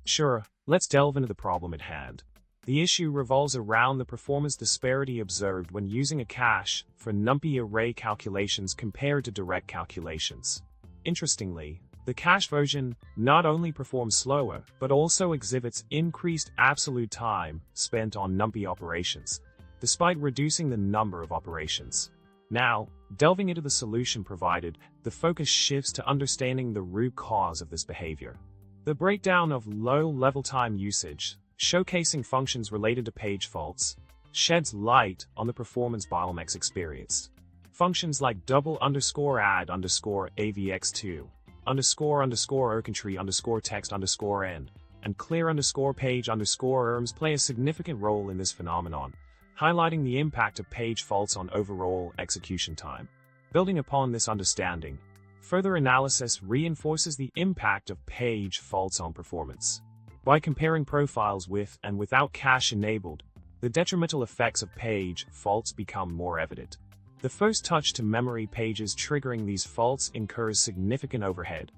Sure, let's delve into the problem at hand. The issue revolves around the performance disparity observed when using a cache for Numpy array calculations compared to direct calculations. Interestingly, the cache version not only performs slower, but also exhibits increased absolute time spent on Numpy operations, despite reducing the number of operations. Now, delving into the solution provided, the focus shifts to understanding the root cause of this behavior. The breakdown of low-level time usage, showcasing functions related to page faults, sheds light on the performance bottlenecks experienced. Functions like double_add_avx2, __urcentry_text_n, and clear_page_erms play a significant role in this phenomenon, highlighting the impact of page faults on overall execution time. Building upon this understanding, further analysis reinforces the impact of page faults on performance. By comparing profiles with and without cache enabled, the detrimental effects of page faults become more evident. The first touch to memory pages triggering these faults incurs significant overhead,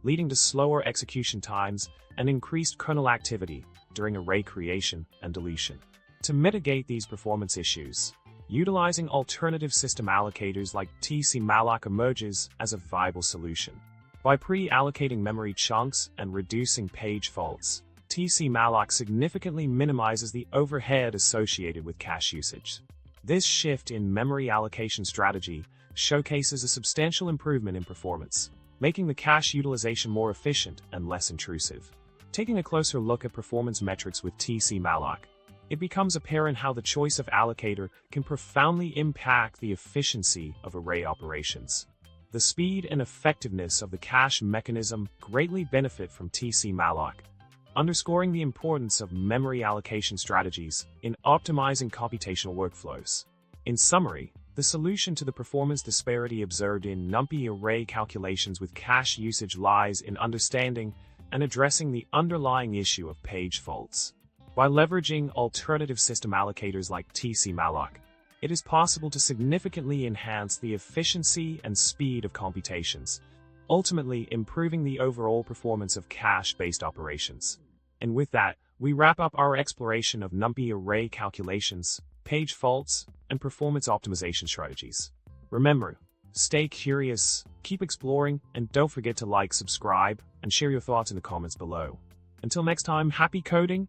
leading to slower execution times and increased kernel activity during array creation and deletion. To mitigate these performance issues, utilizing alternative system allocators like TCMalloc emerges as a viable solution. By pre-allocating memory chunks and reducing page faults, TCMalloc significantly minimizes the overhead associated with cache usage. This shift in memory allocation strategy showcases a substantial improvement in performance, making the cache utilization more efficient and less intrusive. Taking a closer look at performance metrics with TCMalloc, it becomes apparent how the choice of allocator can profoundly impact the efficiency of array operations. The speed and effectiveness of the cache mechanism greatly benefit from TCMalloc, underscoring the importance of memory allocation strategies in optimizing computational workflows. In summary, the solution to the performance disparity observed in Numpy array calculations with cache usage lies in understanding and addressing the underlying issue of page faults. By leveraging alternative system allocators like TCMalloc, it is possible to significantly enhance the efficiency and speed of computations, ultimately improving the overall performance of cache-based operations. And with that, we wrap up our exploration of Numpy array calculations, page faults, and performance optimization strategies. Remember, stay curious, keep exploring, and don't forget to like, subscribe, and share your thoughts in the comments below. Until next time, happy coding!